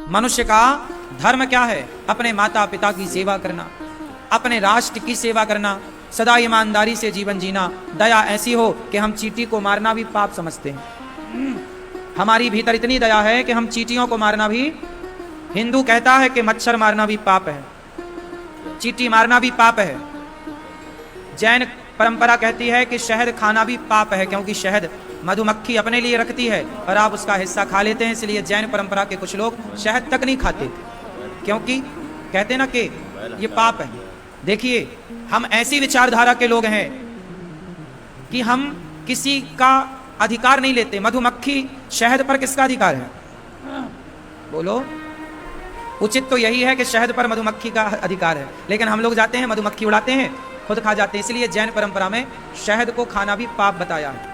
मनुष्य का धर्म क्या है? अपने माता पिता की सेवा करना, अपने राष्ट्र की सेवा करना, सदा ईमानदारी से जीवन जीना। दया ऐसी हो कि हम चींटी को मारना भी पाप समझते हैं। हमारी भीतर इतनी दया है कि हम चींटियों को मारना भी, हिंदू कहता है कि मच्छर मारना भी पाप है, चींटी मारना भी पाप है। जैन परंपरा कहती है कि शहद खाना भी पाप है, क्योंकि शहद मधुमक्खी अपने लिए रखती है और आप उसका हिस्सा खा लेते हैं। इसलिए जैन परंपरा के कुछ लोग शहद तक नहीं खाते, क्योंकि कहते ना कि ये पाप है। देखिए, हम ऐसी विचारधारा के लोग हैं कि हम किसी का अधिकार नहीं लेते। मधुमक्खी शहद पर किसका अधिकार है? बोलो। उचित तो यही है कि शहद पर मधुमक्खी का अधिकार है, लेकिन हम लोग जाते हैं मधुमक्खी उड़ाते हैं, खुद खा जाते हैं। इसलिए जैन परंपरा में शहद को खाना भी पाप बताया है।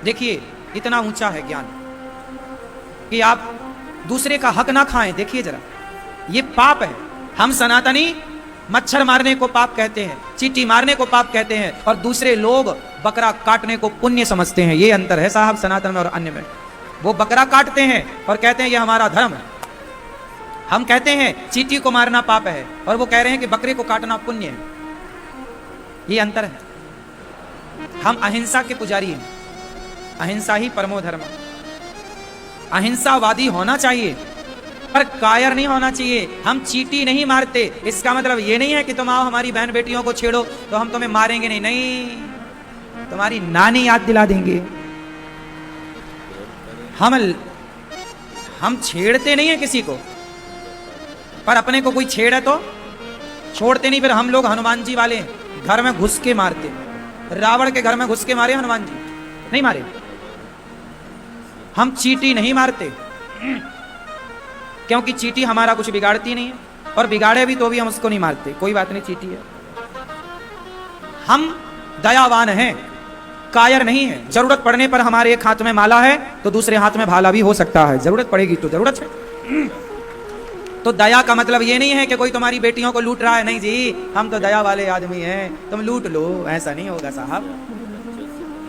देखिए, इतना ऊंचा है ज्ञान कि आप दूसरे का हक ना खाएं। देखिए जरा, ये पाप है। हम सनातनी मच्छर मारने को पाप कहते हैं, चींटी मारने को पाप कहते हैं, और दूसरे लोग बकरा काटने को पुण्य समझते हैं। ये अंतर है साहब सनातन में और अन्य में। वो बकरा काटते हैं और कहते हैं ये हमारा धर्म है। हम कहते हैं चींटी को मारना पाप है, और वो कह रहे हैं कि बकरे को काटना पुण्य है। ये अंतर है। हम अहिंसा के पुजारी हैं। अहिंसा ही परमो धर्म। अहिंसावादी होना चाहिए, पर कायर नहीं होना चाहिए। हम चींटी नहीं मारते, इसका मतलब ये नहीं है कि तुम आओ हमारी बहन बेटियों को छेड़ो तो हम तुम्हें मारेंगे नहीं। नहीं, तुम्हारी नानी याद दिला देंगे। हम छेड़ते नहीं है किसी को, पर अपने को कोई छेड़े तो छोड़ते नहीं। फिर हम लोग हनुमान जी वाले घर में घुस के मारते। रावण के घर में घुस के मारे हनुमान जी? नहीं मारे। हम चींटी नहीं मारते, क्योंकि चींटी हमारा कुछ बिगाड़ती नहीं है, और बिगाड़े भी तो भी हम उसको नहीं मारते। कोई बात नहीं, चींटी है। हम दयावान हैं, कायर नहीं है। जरूरत पड़ने पर हमारे एक हाथ में माला है तो दूसरे हाथ में भाला भी हो सकता है। जरूरत पड़ेगी तो जरूरत है। तो दया का मतलब ये नहीं है कि कोई तुम्हारी बेटियों को लूट रहा है। नहीं जी, हम तो दया वाले आदमी हैं, तुम लूट लो, ऐसा नहीं होगा साहब।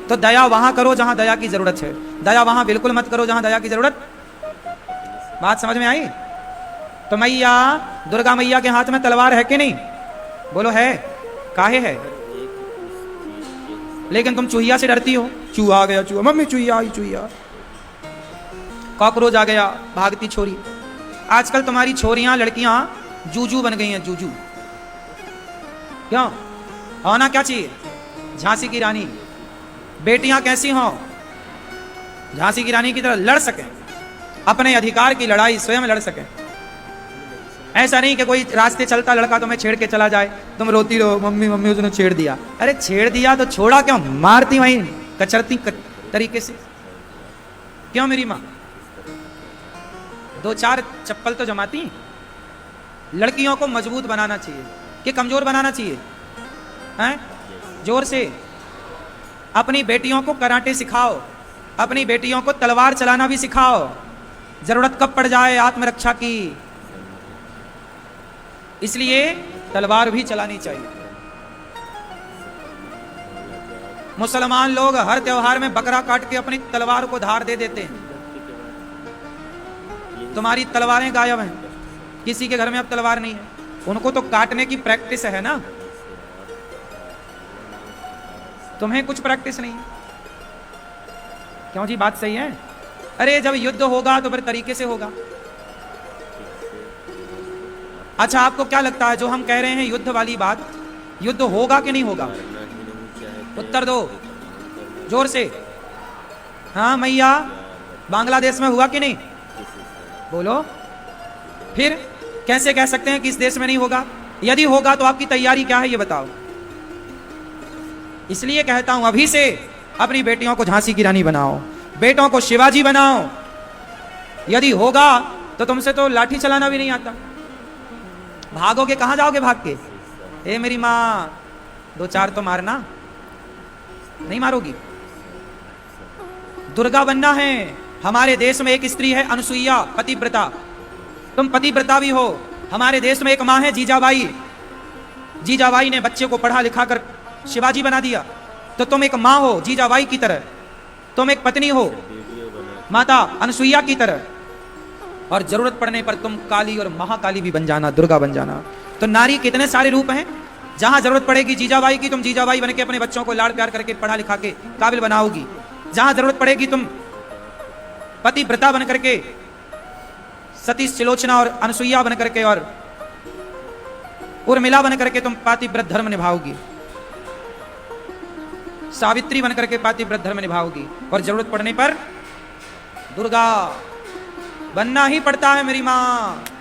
तो दया वहां करो जहां दया की जरूरत है, दया वहां बिल्कुल मत करो जहां दया की जरूरत। बात समझ में आई? तो मैया दुर्गा मैया के हाथ में तलवार है कि नहीं? बोलो है। काहे है? लेकिन तुम चूहिया से डरती हो। चूहा आ गया, चूहा, मम्मी चूहिया आई, चूहिया। कॉकरोच आ गया, भागती छोरी। आजकल तुम्हारी छोरियां लड़कियां जूजू बन गई हैं, जूजू। क्यों? होना क्या चाहिए? झांसी की रानी। बेटियां कैसी हों? झांसी की रानी की तरह लड़ सकें, अपने अधिकार की लड़ाई स्वयं लड़ सकें। ऐसा नहीं कि कोई रास्ते चलता लड़का तुम्हें छेड़ के चला जाए, तुम रोती रहो, मम्मी मम्मी उसने छेड़ दिया। अरे छेड़ दिया तो छोड़ा क्यों? मारती वहीं कचरती तरीके से। क्यों मेरी माँ? दो चार चप्पल तो जमाती। लड़कियों को मजबूत बनाना चाहिए कि कमजोर बनाना चाहिए? हैं? जोर से अपनी बेटियों को कराटे सिखाओ, अपनी बेटियों को तलवार चलाना भी सिखाओ। जरूरत कब पड़ जाए आत्मरक्षा की, इसलिए तलवार भी चलानी चाहिए। मुसलमान लोग हर त्योहार में बकरा काट के अपनी तलवार को धार दे देते हैं। तुम्हारी तलवारें गायब हैं, किसी के घर में अब तलवार नहीं है। उनको तो काटने की प्रैक्टिस है ना, तुम्हें कुछ प्रैक्टिस नहीं है। क्यों जी? बात सही है। अरे जब युद्ध होगा तो फिर तरीके से होगा। अच्छा, आपको क्या लगता है जो हम कह रहे हैं युद्ध वाली बात, युद्ध होगा कि नहीं होगा? उत्तर दो जोर से। हाँ मैया, बांग्लादेश में हुआ कि नहीं? बोलो। फिर कैसे कह सकते हैं कि इस देश में नहीं होगा? यदि होगा तो आपकी तैयारी क्या है ये बताओ। इसलिए कहता हूं अभी से अपनी बेटियों को झांसी की रानी बनाओ, बेटों को शिवाजी बनाओ। यदि होगा तो तुमसे तो लाठी चलाना भी नहीं आता। भागोगे कहां जाओगे भाग के? ए मेरी माँ, दो चार तो मारना, नहीं मारोगी। दुर्गा बनना है। हमारे देश में एक स्त्री है अनुसुईया, पतिव्रता। तुम पतिव्रता भी हो। हमारे देश में एक माँ है जीजाबाई। जीजाबाई ने बच्चे को पढ़ा लिखा कर शिवाजी बना दिया। तो तुम एक माँ हो जीजाबाई की तरह, तुम एक पत्नी हो माता अनुसुईया की तरह। और जरूरत पड़ने पर तुम काली और महाकाली भी बन जाना, दुर्गा बन जाना। तो नारी कितने सारे रूप हैं। जहां जरूरत पड़ेगी जीजाबाई की, तुम जीजाबाई बन के अपने बच्चों को लाड़ प्यार करके पढ़ा लिखा के काबिल बनाओगी। जहां जरूरत पड़ेगी तुम पतिव्रता बन करके, सती सुलोचना और अनसुईया बन करके और उर्मिला बन करके तुम पातिव्रत धर्म निभाओगी। सावित्री बन करके पातिव्रत धर्म निभाओगी। और जरूरत पड़ने पर दुर्गा बनना ही पड़ता है मेरी मां।